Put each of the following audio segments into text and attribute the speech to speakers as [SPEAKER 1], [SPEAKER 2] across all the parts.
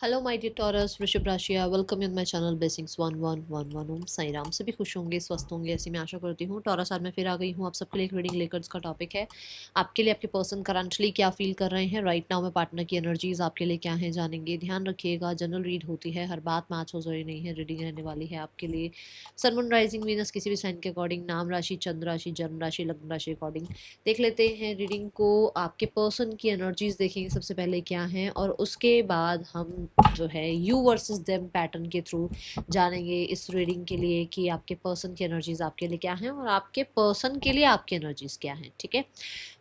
[SPEAKER 1] Hello my dear taurus वृषभ राशि, welcome in my channel blessings 1111 ओम साई राम। सभी खुश होंगे, स्वस्थ होंगे, ऐसी मैं आशा करती हूँ। टॉरस आज मैं फिर आ गई हूँ आप सबके लिए एक रीडिंग लेकर। इसका टॉपिक है आपके लिए आपके पर्सन करंटली क्या फील कर रहे हैं राइट नाउ में। पार्टनर की एनर्जीज आपके लिए क्या है जानेंगे। ध्यान रखिएगा, जनरल रीड होती है, हर बात मैच हो जरूरी नहीं है। रीडिंग रहने वाली है आपके लिए सन मून राइजिंग वीनस किसी भी साइन के अकॉर्डिंग, नाम राशि, चंद्र राशि, जन्म राशि, लग्न राशि अकॉर्डिंग देख लेते हैं रीडिंग को। आपके पर्सन की एनर्जीज देखेंगे सबसे पहले क्या है, और उसके बाद हम जो है यू वर्सेस देम पैटर्न के थ्रू जानेंगे इस रीडिंग के लिए कि आपके पर्सन की एनर्जीज आपके लिए क्या हैं और आपके पर्सन के लिए आपकी एनर्जीज क्या हैं। ठीक है,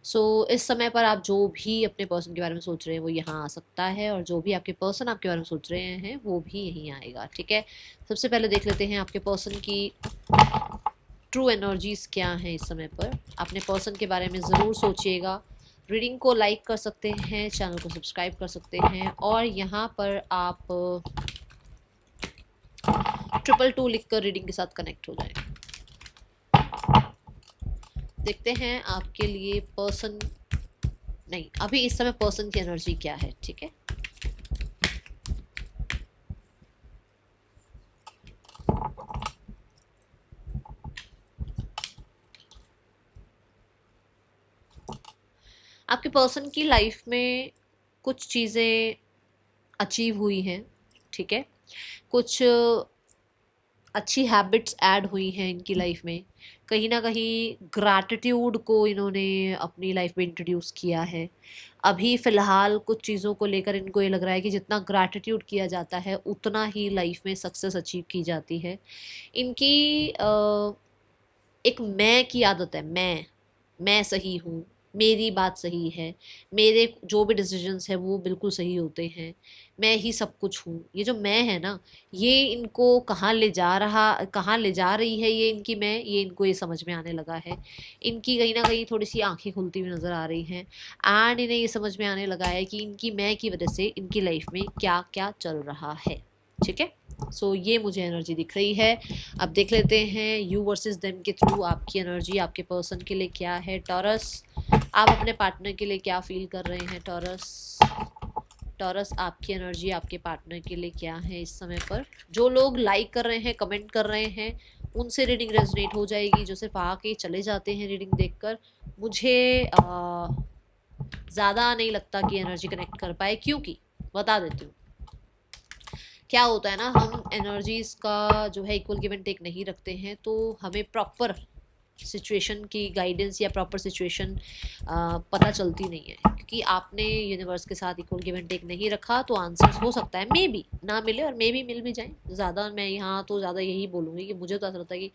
[SPEAKER 1] सो इस समय पर आप जो भी अपने पर्सन के बारे में सोच रहे हैं वो यहाँ आ सकता है, और जो भी आपके पर्सन आपके बारे में सोच रहे हैं वो भी यहीं आएगा। ठीक है, सबसे पहले देख लेते हैं आपके पर्सन की ट्रू एनर्जीज क्या हैं इस समय पर। अपने पर्सन के बारे में ज़रूर सोचिएगा। रीडिंग को लाइक कर सकते हैं, चैनल को सब्सक्राइब कर सकते हैं, और यहाँ पर आप 222 लिखकर रीडिंग के साथ कनेक्ट हो जाएं। देखते हैं आपके लिए पर्सन नहीं, अभी इस समय पर्सन की एनर्जी क्या है। ठीक है, आपके पर्सन की लाइफ में कुछ चीज़ें अचीव हुई हैं। ठीक है, कुछ अच्छी हैबिट्स ऐड हुई हैं इनकी लाइफ में। कहीं ना कहीं ग्रैटिट्यूड को इन्होंने अपनी लाइफ में इंट्रोड्यूस किया है। अभी फ़िलहाल कुछ चीज़ों को लेकर इनको ये लग रहा है कि जितना ग्रैटिट्यूड किया जाता है उतना ही लाइफ में सक्सेस अचीव की जाती है। इनकी एक मैं की आदत है। मैं सही हूँ, मेरी बात सही है, मेरे जो भी डिसीजंस है वो बिल्कुल सही होते हैं, मैं ही सब कुछ हूँ। ये जो मैं है ना, ये इनको कहाँ ले जा रही है ये इनकी मैं, ये इनको ये समझ में आने लगा है। इनकी कहीं ना कहीं थोड़ी सी आंखें खुलती हुई नज़र आ रही हैं, एंड इन्हें ये समझ में आने लगा है कि इनकी मैं की वजह से इनकी लाइफ में क्या क्या चल रहा है। ठीक है, सो ये मुझे एनर्जी दिख रही है। अब देख लेते हैं यू वर्सेस देम के थ्रू आपकी एनर्जी आपके पर्सन के लिए क्या है। टॉरस, आप अपने पार्टनर के लिए क्या फील कर रहे हैं। टॉरस, टॉरस आपकी एनर्जी आपके पार्टनर के लिए क्या है इस समय पर। जो लोग लाइक कर रहे हैं, कमेंट कर रहे हैं, उनसे रीडिंग रेजोनेट हो जाएगी। जो सिर्फ आके चले जाते हैं रीडिंग देखकर, मुझे ज़्यादा नहीं लगता कि एनर्जी कनेक्ट कर पाए, क्योंकि बता देती हूँ क्या होता है ना, हम एनर्जीज का जो है इक्वल गिव एंड टेक नहीं रखते हैं, तो हमें प्रॉपर सिचुएशन की गाइडेंस या प्रॉपर सिचुएशन पता चलती नहीं है। क्योंकि आपने यूनिवर्स के साथ इक्वल गिव एंड टेक नहीं रखा, तो आंसर्स हो सकता है मे बी ना मिले और मे बी मिल भी जाए। ज़्यादा मैं यहाँ तो ज़्यादा यही बोलूँगी कि मुझे तो ऐसा लगता है कि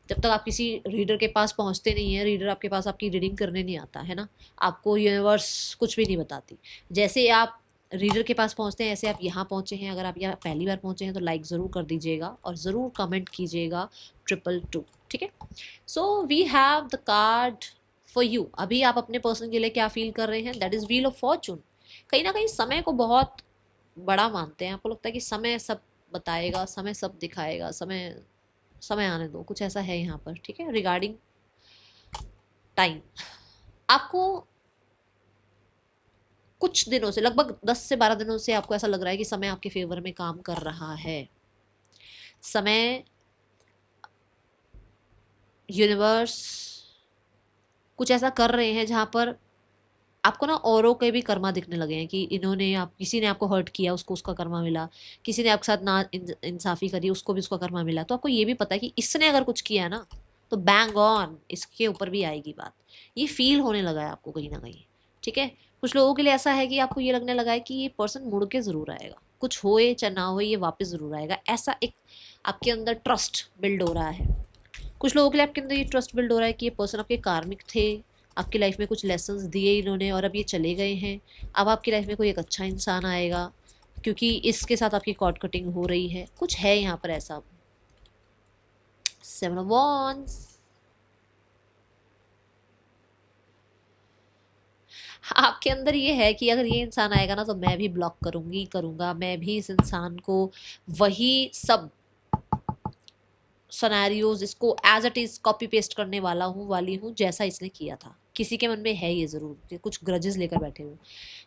[SPEAKER 1] जब तक आप किसी रीडर के पास पहुँचते नहीं हैं, रीडर आपके पास आपकी रीडिंग करने नहीं आता है ना, आपको यूनिवर्स कुछ भी नहीं बताती। जैसे आप रीडर के पास पहुंचते हैं ऐसे आप यहाँ पहुंचे हैं। अगर आप यहाँ पहली बार पहुंचे हैं तो लाइक ज़रूर कर दीजिएगा और ज़रूर कमेंट कीजिएगा 222। ठीक है, so we have the card for you. अभी आप अपने पर्सन के लिए क्या फील कर रहे हैं, that is wheel of Fortune. कहीं ना कहीं समय को बहुत बड़ा मानते हैं। आपको लगता है कि समय सब बताएगा, समय सब दिखाएगा, समय समय आने दो, कुछ ऐसा है यहाँ पर। ठीक है, रिगार्डिंग टाइम आपको कुछ दिनों से, लगभग 10 से 12 दिनों से आपको ऐसा लग रहा है कि समय आपके फेवर में काम कर रहा है। समय, यूनिवर्स कुछ ऐसा कर रहे हैं जहाँ पर आपको ना औरों के भी कर्मा दिखने लगे हैं कि इन्होंने आप, किसी ने आपको हर्ट किया उसको उसका कर्मा मिला, किसी ने आपके साथ ना इंसाफी करी उसको भी उसका कर्मा मिला। तो आपको ये भी पता है कि इसने अगर कुछ किया ना तो बैंग ऑन इसके ऊपर भी आएगी बात। ये फील होने लगा है आपको कहीं ना कहीं। ठीक है, कुछ लोगों के लिए ऐसा है कि आपको ये लगने लगा है कि ये पर्सन मुड़ के ज़रूर आएगा, कुछ होए चाहे ना हो ये वापस ज़रूर आएगा। ऐसा एक आपके अंदर ट्रस्ट बिल्ड हो रहा है। कुछ लोगों के लिए आपके अंदर ये ट्रस्ट बिल्ड हो रहा है कि ये पर्सन आपके कार्मिक थे, आपकी लाइफ में कुछ लेसन्स दिए इन्होंने और अब ये चले गए हैं। अब आपकी लाइफ में कोई एक अच्छा इंसान आएगा, क्योंकि इसके साथ आपकी कॉर्ड कटिंग हो रही है। कुछ है यहाँ पर ऐसा। 7 of Wands, आपके अंदर ये है कि अगर ये इंसान आएगा ना तो मैं भी ब्लॉक करूँगा, मैं भी इस इंसान को वही सब सनेरियोज इसको as it is copy paste करने वाली हूँ जैसा इसने किया था। किसी के मन में है ये ज़रूर कि कुछ ग्रजेस लेकर बैठे हुए।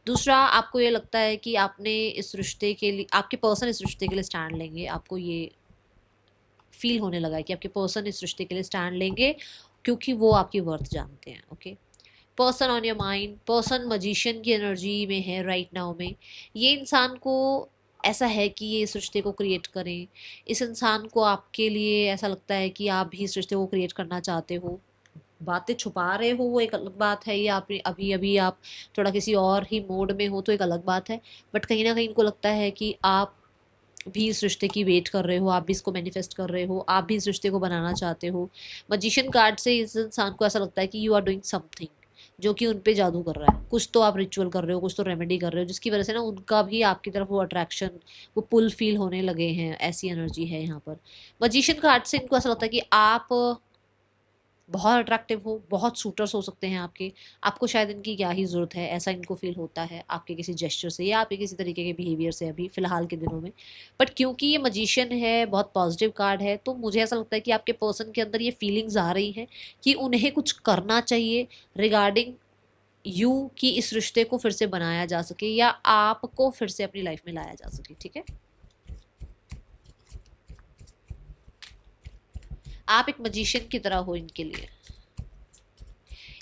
[SPEAKER 1] दूसरा, आपको ये लगता है कि आपने इस रिश्ते के लिए, आपके पर्सन इस रिश्ते के लिए स्टैंड लेंगे, आपको ये फील होने लगा है कि आपके पर्सन इस रिश्ते के लिए स्टैंड लेंगे क्योंकि वो आपकी वर्थ जानते हैं। Okay, person on your mind, person magician की एनर्जी में है राइट नाउ में। ये इंसान को ऐसा है कि ये इस रिश्ते को क्रिएट करें, इस इंसान को आपके लिए ऐसा लगता है कि आप भी इस रिश्ते को क्रिएट करना चाहते हो। बातें छुपा रहे हो वो एक अलग बात है, या आप अभी अभी आप थोड़ा किसी और ही मोड में हो तो एक अलग बात है, बट कहीं ना कहीं इनको लगता है कि आप भी इस रिश्ते की वेट कर रहे हो, आप भी इसको मैनिफेस्ट कर रहे हो, आप भी इस रिश्ते को बनाना चाहते हो। मजिशियन कार्ड से इस इंसान को ऐसा लगता है कि यू आर डूइंग समथिंग जो कि उन पे जादू कर रहा है। कुछ तो आप रिचुअल कर रहे हो, कुछ तो रेमेडी कर रहे हो, जिसकी वजह से ना उनका भी आपकी तरफ वो अट्रैक्शन, वो पुल फील होने लगे हैं। ऐसी एनर्जी है यहाँ पर। मजिशियन कार्ड से इनको ऐसा लगता है कि आप बहुत अट्रैक्टिव हो, बहुत सूटर्स हो सकते हैं आपके, आपको शायद इनकी क्या ही ज़रूरत है, ऐसा इनको फील होता है आपके किसी जेस्चर से या आपके किसी तरीके के बिहेवियर से अभी फ़िलहाल के दिनों में। बट क्योंकि ये मजिशियन है, बहुत पॉजिटिव कार्ड है, तो मुझे ऐसा लगता है कि आपके पर्सन के अंदर ये फीलिंग्स आ रही हैं कि उन्हें कुछ करना चाहिए रिगार्डिंग यू, कि इस रिश्ते को फिर से बनाया जा सके या आपको फिर से अपनी लाइफ में लाया जा सके। ठीक है, आप एक मजिशियन की तरह हो इनके लिए।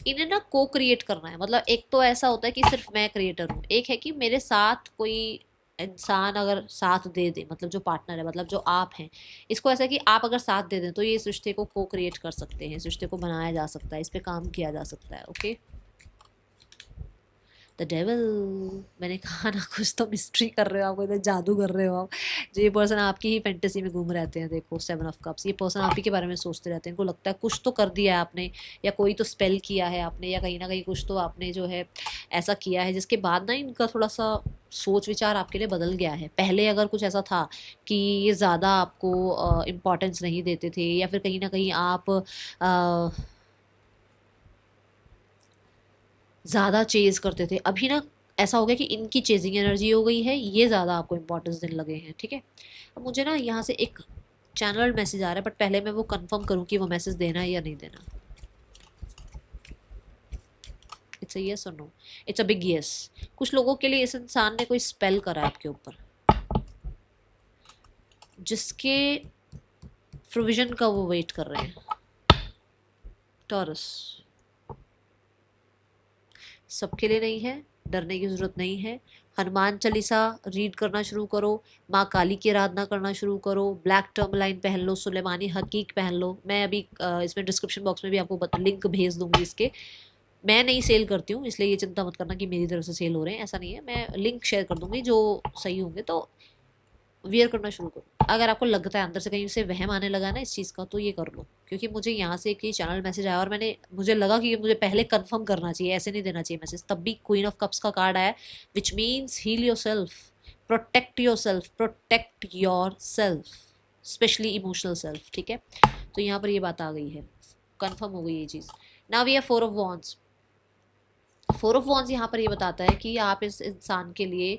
[SPEAKER 1] इन्हें ना को क्रिएट करना है, मतलब एक तो ऐसा होता है कि सिर्फ मैं क्रिएटर हूँ, एक है कि मेरे साथ कोई इंसान अगर साथ दे दे, मतलब जो पार्टनर है, मतलब जो आप हैं, इसको ऐसा है कि आप अगर साथ दे दें तो ये इस रिश्ते को को क्रिएट कर सकते हैं, इस रिश्ते को बनाया जा सकता है, इस पे काम किया जा सकता है। ओके, द डेविल, मैंने कहा ना, कुछ तो मिस्ट्री कर रहे हो आप, इधर जादू कर रहे हो आप। जो ये पर्सन आपकी ही फैंटेसी में घूम रहते हैं, देखो 7 ऑफ कप्स, ये पर्सन आप ही के बारे में सोचते रहते हैं, इनको लगता है कुछ तो कर दिया है आपने, या कोई तो स्पेल किया है आपने, या कहीं ना कहीं कुछ तो आपने जो है ऐसा किया है जिसके बाद ना इनका थोड़ा सा सोच विचार आपके लिए बदल गया है। पहले अगर कुछ ऐसा था कि ये ज़्यादा आपको इम्पोर्टेंस नहीं देते थे, या फिर कहीं ना कहीं आप ज़्यादा चेज़ करते थे, अभी ना ऐसा हो गया कि इनकी चेजिंग एनर्जी हो गई है, ये ज़्यादा आपको इम्पोर्टेंस देने लगे हैं। ठीक है, अब मुझे ना यहाँ से एक चैनल मैसेज आ रहा है, बट पहले मैं वो कंफर्म करूँ कि वो मैसेज देना है या नहीं देना। इट्स अ यस और no, it's a big yes. कुछ लोगों के लिए इस इंसान ने कोई स्पेल करा है आपके ऊपर, जिसके प्रोविजन का वो वेट कर रहे हैं। टॉरस, सबके लिए नहीं है, डरने की ज़रूरत नहीं है। हनुमान चालीसा रीड करना शुरू करो, माँ काली की आराधना करना शुरू करो, ब्लैक टर्म लाइन पहन लो, सुलेमानी हकीक पहन लो। मैं अभी इसमें डिस्क्रिप्शन बॉक्स में भी आपको लिंक भेज दूंगी इसके। मैं नहीं सेल करती हूँ, इसलिए ये चिंता मत करना कि मेरी तरफ से सेल हो रहे हैं, ऐसा नहीं है। मैं लिंक शेयर कर दूंगी, जो सही होंगे तो वियर करना शुरू करो। अगर आपको लगता है अंदर से कहीं से वहम आने लगा ना इस चीज़ का, तो ये कर लो, क्योंकि मुझे यहाँ से एक ही चैनल मैसेज आया और मुझे लगा कि मुझे पहले कंफर्म करना चाहिए, ऐसे नहीं देना चाहिए मैसेज। तब भी क्वीन ऑफ कप्स का कार्ड आया, which means heal yourself, protect yourself, protect yourself, specially emotional self. ठीक है, तो यहाँ पर ये बात आ गई है, कन्फर्म हो गई ये चीज़। Now we have 4 of wands. 4 of wands यहाँ पर ये बताता है कि आप इस इंसान के लिए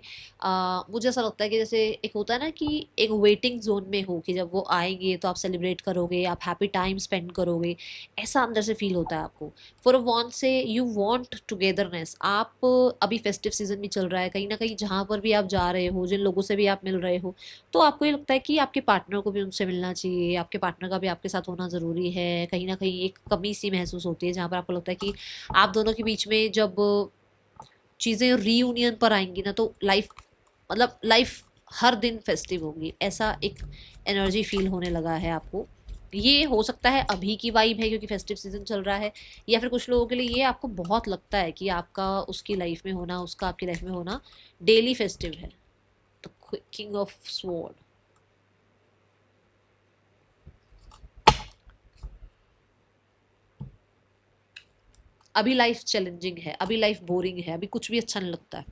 [SPEAKER 1] मुझे ऐसा लगता है कि जैसे एक होता है ना कि एक वेटिंग जोन में हो, कि जब वो आएंगे तो आप सेलिब्रेट करोगे, आप हैप्पी टाइम स्पेंड करोगे, ऐसा अंदर से फील होता है आपको। 4 ऑफ वॉन्ड्स से यू वांट टुगेदरनेस। आप अभी फेस्टिव सीजन भी चल रहा है, कहीं ना कहीं जहाँ पर भी आप जा रहे हो, जिन लोगों से भी आप मिल रहे हो, तो आपको ये लगता है कि आपके पार्टनर को भी उनसे मिलना चाहिए, आपके पार्टनर का भी आपके साथ होना ज़रूरी है। कहीं ना कहीं एक कमी सी महसूस होती है जहाँ पर आपको लगता है कि आप दोनों के बीच में जब चीज़ें रीयूनियन पर आएंगी ना, तो लाइफ, मतलब लाइफ हर दिन फेस्टिव होगी, ऐसा एक एनर्जी फील होने लगा है आपको। ये हो सकता है अभी की वाइब है क्योंकि फेस्टिव सीजन चल रहा है, या फिर कुछ लोगों के लिए ये आपको बहुत लगता है कि आपका उसकी लाइफ में होना, उसका आपकी लाइफ में होना डेली फेस्टिव है। द किंग ऑफ स्वॉर्ड, अभी लाइफ चैलेंजिंग है, अभी लाइफ बोरिंग है, अभी कुछ भी अच्छा नहीं लगता है।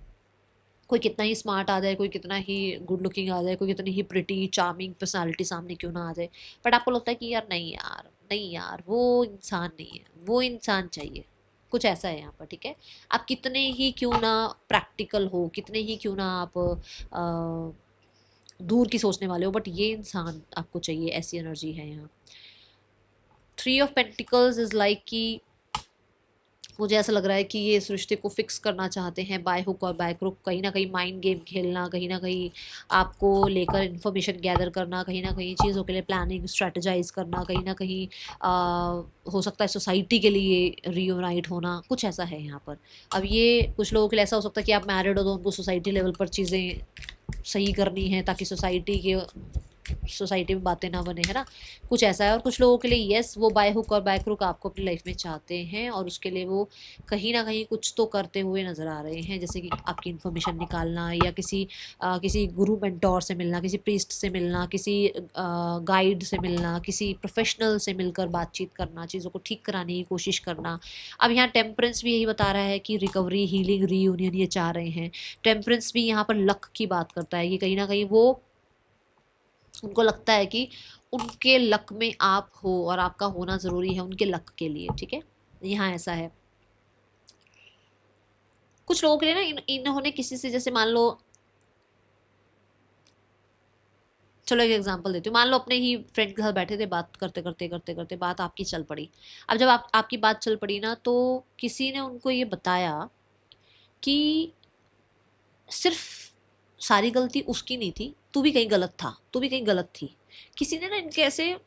[SPEAKER 1] कोई कितना ही स्मार्ट आ जाए, कोई कितना ही गुड लुकिंग आ जाए, कोई कितनी ही प्रिटी चार्मिंग पर्सनालिटी सामने क्यों ना आ जाए, बट आपको लगता है कि यार नहीं यार, नहीं यार, वो इंसान नहीं है, वो इंसान चाहिए। कुछ ऐसा है यहाँ पर। ठीक है, आप कितने ही क्यों ना प्रैक्टिकल हो, कितने ही क्यों ना आप दूर की सोचने वाले हो, बट ये इंसान आपको चाहिए, ऐसी एनर्जी है यहाँ। 3 ऑफ पेंटिकल्स इज लाइक कि मुझे ऐसा लग रहा है कि ये इस रिश्ते को फिक्स करना चाहते हैं बाय हुक और बाय क्रुक। कहीं ना कहीं माइंड गेम खेलना, कहीं ना कहीं आपको लेकर इन्फॉर्मेशन गैदर करना, कहीं ना कहीं चीज़ों के लिए प्लानिंग स्ट्रेटजाइज करना, कहीं ना कहीं हो सकता है सोसाइटी के लिए रीयूनाइट होना, कुछ ऐसा है यहाँ पर। अब ये कुछ लोगों के लिए ऐसा हो सकता है कि आप मैरिड हो तो उनको सोसाइटी लेवल पर चीज़ें सही करनी है ताकि सोसाइटी में बातें ना बने, है ना, कुछ ऐसा है। और कुछ लोगों के लिए यस, वो बाय हुक और बाय क्रुक आपको अपनी लाइफ में चाहते हैं और उसके लिए वो कहीं ना कहीं कुछ तो करते हुए नज़र आ रहे हैं, जैसे कि आपकी इन्फॉर्मेशन निकालना या किसी गुरु मेंटोर से मिलना, किसी प्रीस्ट से मिलना, किसी गाइड से मिलना, किसी प्रोफेशनल से मिलकर बातचीत करना, चीज़ों को ठीक कराने की कोशिश करना। अब यहाँ टेम्परेंस भी यही बता रहा है कि रिकवरी, हीलिंग, रीयूनियन ये चाह रहे हैं। टेम्परेंस भी यहाँ पर लक की बात करता है कि कहीं ना कहीं वो, उनको लगता है कि उनके लक में आप हो और आपका होना ज़रूरी है उनके लक के लिए, ठीक है। यहाँ ऐसा है कुछ लोगों के लिए ना, इन्होंने किसी से, जैसे मान लो, चलो एक एग्जांपल देती हूँ। मान लो अपने ही फ्रेंड के साथ बैठे थे, बात करते करते करते करते बात आपकी चल पड़ी। अब जब आपकी बात चल पड़ी ना, तो किसी ने उनको ये बताया कि सिर्फ सारी गलती उसकी नहीं थी, तू भी कहीं गलत था, तू भी कहीं गलत थी। किसी ने ना इनके ऐसे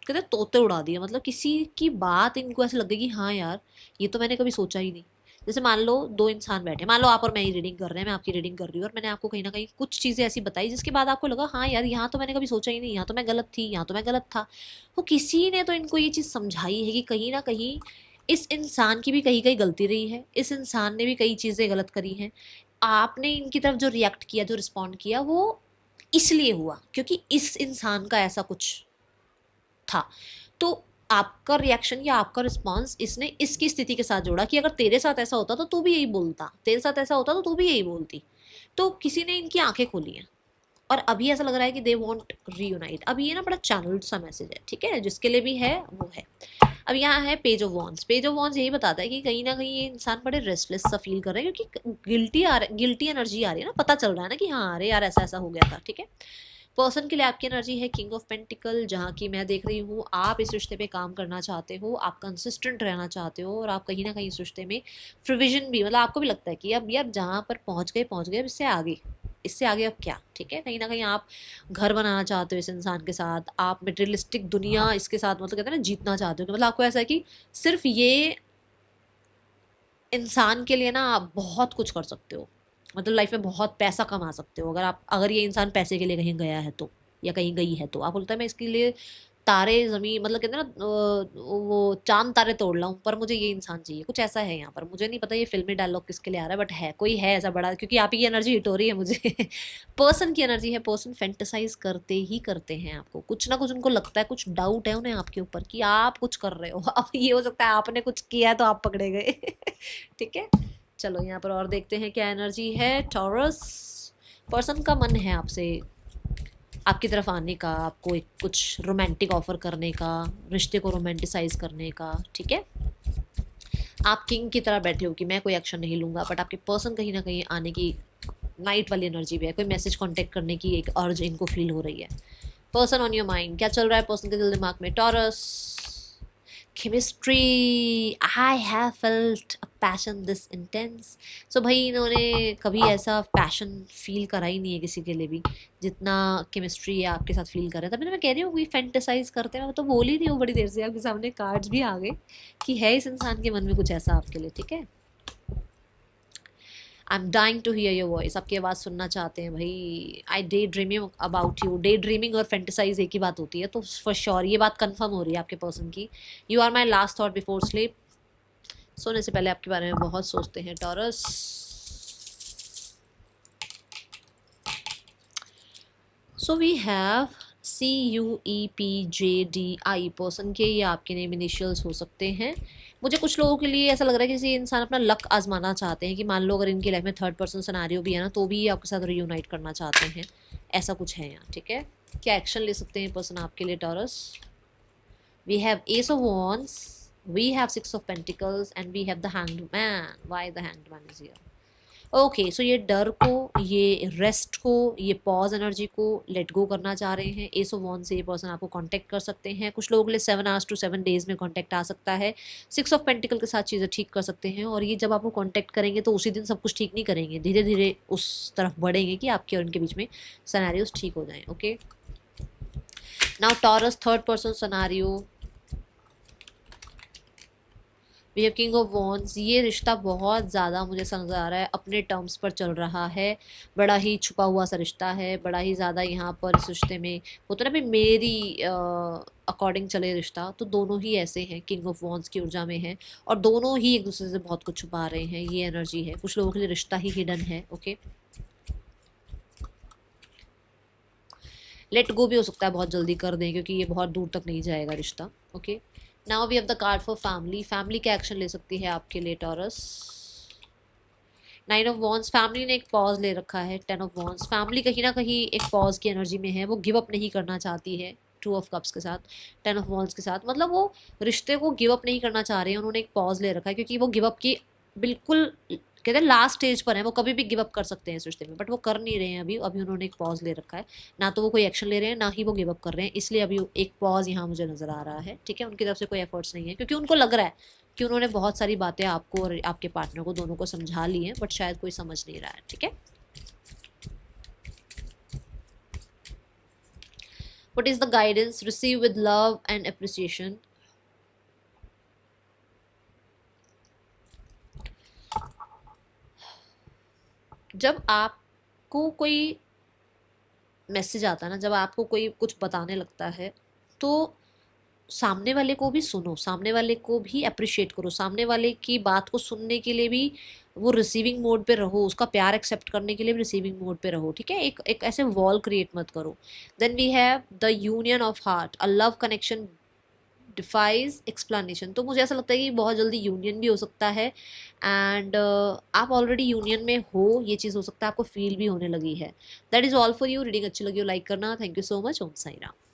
[SPEAKER 1] कहते तोते उड़ा दिए, मतलब किसी की बात इनको ऐसे लग गई कि हाँ यार, ये तो मैंने कभी सोचा ही नहीं। जैसे मान लो दो इंसान बैठे, मान लो आप और मैं ही रीडिंग कर रहे हैं, मैं आपकी रीडिंग कर रही हूँ और मैंने आपको कहीं ना कहीं कुछ चीज़ें ऐसी बताई जिसके बाद आपको लगा हाँ यार, यहाँ तो मैंने कभी सोचा ही नहीं, यहाँ तो मैं गलत थी, यहाँ तो मैं गलत था। तो किसी ने तो इनको ये चीज़ समझाई है कि कहीं ना कहीं इस इंसान की भी कहीं कहीं गलती रही है, इस इंसान ने भी कई चीज़ें गलत करी हैं। आपने इनकी तरफ जो रिएक्ट किया, जो रिस्पॉन्ड किया, वो इसलिए हुआ क्योंकि इस इंसान का ऐसा कुछ था। तो आपका रिएक्शन या आपका रिस्पॉन्स इसने इसकी स्थिति के साथ जोड़ा कि अगर तेरे साथ ऐसा होता तो तू भी यही बोलता, तेरे साथ ऐसा होता तो तू भी यही बोलती। तो किसी ने इनकी आंखें खोली हैं और अभी ऐसा लग रहा है कि दे वॉन्ट रीयूनाइट। अब ये ना बड़ा चैनल्ड सा मैसेज है, ठीक है, जिसके लिए भी है वो है। अब यहाँ है page of wands. Page of wands यही बताता है कि कहीं ना कहीं ये इंसान बड़े रेस्टलेस सा फील कर रहे हैं क्योंकि गिल्टी एनर्जी आ रही है ना, पता चल रहा है ना कि हाँ अरे यार ऐसा ऐसा हो गया था, ठीक है। पर्सन के लिए आपकी एनर्जी है किंग ऑफ पेंटिकल, जहाँ की मैं देख रही हूँ आप इस रिश्ते पे काम करना चाहते हो, आप कंसिस्टेंट रहना चाहते हो और आप कहीं ना कहीं इस रिश्ते में प्रोविजन भी, मतलब आपको भी लगता है कि अब यार जहाँ पर पहुँच गए, अब इससे आगे अब क्या, ठीक है। कहीं ना कहीं आप घर बनाना चाहते हो इस इंसान के साथ, आप मटेरियलिस्टिक दुनिया इसके साथ, मतलब कहते हैं ना, जीतना चाहते हो। मतलब आपको ऐसा है कि सिर्फ ये इंसान के लिए ना आप बहुत कुछ कर सकते हो, मतलब लाइफ में बहुत पैसा कमा सकते हो अगर ये इंसान पैसे के लिए कहीं गया है तो, या कहीं गई है तो आपको लगता है मैं इसके लिए तारे जमीन, मतलब कहते हैं ना वो चांद तारे तोड़ लाऊं, पर मुझे ये इंसान चाहिए, कुछ ऐसा है यहाँ पर। मुझे नहीं पता ये फिल्मी डायलॉग किसके लिए आ रहा है, बट है, कोई है ऐसा बड़ा, क्योंकि आप ही की एनर्जी हिट हो रही है मुझे पर्सन की एनर्जी है। पर्सन फेंटिसाइज करते ही करते हैं, आपको कुछ ना कुछ उनको लगता है, कुछ डाउट है उन्हें आपके ऊपर कि आप कुछ कर रहे हो अब ये हो सकता है आपने कुछ किया है तो आप पकड़े गए ठीक है। चलो यहाँ पर और देखते हैं क्या एनर्जी है। टॉरस, पर्सन का मन है आपसे, आपकी तरफ आने का, आपको एक कुछ रोमांटिक ऑफर करने का, रिश्ते को रोमांटिसाइज करने का, ठीक है। आप किंग की तरह बैठे हो कि मैं कोई एक्शन नहीं लूंगा, बट आपके पर्सन कहीं ना कहीं आने की नाइट वाली एनर्जी भी है, कोई मैसेज कांटेक्ट करने की एक अर्ज इनको फील हो रही है। पर्सन ऑन योर माइंड, क्या चल रहा है पर्सन के दिल दिमाग में। Taurus, chemistry, I have felt a passion this intense. So भाई इन्होंने कभी ऐसा पैशन फील करा ही नहीं है किसी के लिए भी जितना केमिस्ट्री आपके साथ फील कर रहे हैं। तभी तो मैं कह रही हूँ कोई फैंटेसाइज करते हैं, मैं तो बोल ही नहीं हूँ बड़ी देर से, आपके सामने कार्ड्स भी आ गए कि है इस इंसान के मन में कुछ ऐसा आपके लिए, ठीक है। I am dying to hear your voice, आपकी आवाज़ सुनना चाहते हैं भाई। I day dreaming about you, day dreaming और फेंटिसाइज एक ही बात होती है, तो फॉर श्योर ये बात कंफर्म हो रही है आपके पर्सन की। You are my last thought before sleep, सोने से पहले आपके बारे में बहुत सोचते हैं Taurus. So we have CUEPJDI, person के ये आपके नेम इनिशियल्स हो सकते हैं। मुझे कुछ लोगों के लिए ऐसा लग रहा है कि किसी इंसान अपना लक आजमाना चाहते हैं कि मान लो अगर इनकी लाइफ में थर्ड पर्सन सिनेरियो भी है ना, तो भी ये आपके साथ रीयूनाइट करना चाहते हैं, ऐसा कुछ है यहाँ, ठीक है। क्या एक्शन ले सकते हैं पर्सन आपके लिए Taurus. We have ace of wands, we have 6 of Pentacles, and we have the Hanged Man. Why the Hanged Man is here? Okay, so ये डर को, ये रेस्ट को, ये पॉज एनर्जी को लेट गो करना चाह रहे हैं। एस ऑफ वॉन्ड से ये पर्सन आपको कांटेक्ट कर सकते हैं। कुछ लोगों के लिए 7 आवर्स टू 7 डेज में कांटेक्ट आ सकता है। 6 ऑफ पेंटिकल के साथ चीज़ें ठीक कर सकते हैं, और ये जब आपको कांटेक्ट करेंगे तो उसी दिन सब कुछ ठीक नहीं करेंगे, धीरे धीरे उस तरफ बढ़ेंगे कि आपके और उनके बीच में सिनेरियोस ठीक हो जाएं। Okay, now Taurus third person scenario, we have king of wands. ये रिश्ता बहुत ज़्यादा मुझे समझ आ रहा है अपने टर्म्स पर चल रहा है, बड़ा ही छुपा हुआ सा रिश्ता है, बड़ा ही ज़्यादा यहाँ पर इस रिश्ते में होता है ना भी मेरी अकॉर्डिंग चले रिश्ता, तो दोनों ही ऐसे हैं, किंग ऑफ वॉन्ड्स की ऊर्जा में हैं, और दोनों ही एक दूसरे से बहुत कुछ छुपा रहे हैं, ये एनर्जी है। कुछ लोगों के लिए रिश्ता ही हिडन है। ओके, लेट गो भी हो सकता है बहुत जल्दी कर दें, क्योंकि ये बहुत दूर तक नहीं जाएगा रिश्ता। Okay, now we have the card for family. Family क्या एक्शन ले सकती है आपके लिए टॉरस? 9 ऑफ वॉन्ड्स, फैमिली ने एक पॉज ले रखा है। 10 ऑफ वॉन्ड्स, फैमिली कहीं ना कहीं एक पॉज की एनर्जी में है, वो गिव अप नहीं करना चाहती है। 2 ऑफ कप्स के साथ, 10 ऑफ वॉन्ड्स के साथ, मतलब वो रिश्ते को गिव अप नहीं करना चाह रहे हैं, उन्होंने एक पॉज ले रखा है, क्योंकि वो गिव अप की बिल्कुल कहते हैं लास्ट स्टेज पर है, वो कभी भी गिव अप कर सकते हैं इस रिश्ते में, बट वो कर नहीं रहे हैं अभी। अभी उन्होंने एक पॉज ले रखा है, ना तो वो कोई एक्शन ले रहे हैं, ना ही वो गिव अप कर रहे हैं, इसलिए अभी एक पॉज यहाँ मुझे नजर आ रहा है। ठीक है, उनकी तरफ से कोई एफर्ट्स नहीं है, क्योंकि उनको लग रहा है कि उन्होंने बहुत सारी बातें आपको और आपके पार्टनर को, दोनों को समझा ली हैं, बट शायद कोई समझ नहीं रहा है। ठीक है, what is the guidance? Receive with love and appreciation. जब आपको कोई मैसेज आता है ना, जब आपको कोई कुछ बताने लगता है, तो सामने वाले को भी सुनो, सामने वाले को भी अप्रिशिएट करो, सामने वाले की बात को सुनने के लिए भी वो रिसीविंग मोड पे रहो, उसका प्यार एक्सेप्ट करने के लिए भी रिसीविंग मोड पे रहो। ठीक है, एक ऐसे वॉल क्रिएट मत करो। Then we have the union of heart, a love connection defies explanation. तो मुझे ऐसा लगता है कि बहुत जल्दी यूनियन भी हो सकता है, एंड आप ऑलरेडी यूनियन में हो, ये चीज़ हो सकता है आपको फील भी होने लगी है। That is all for you. Reading अच्छी लगी हो लाइक करना। Thank you so much. Om Sai Ram.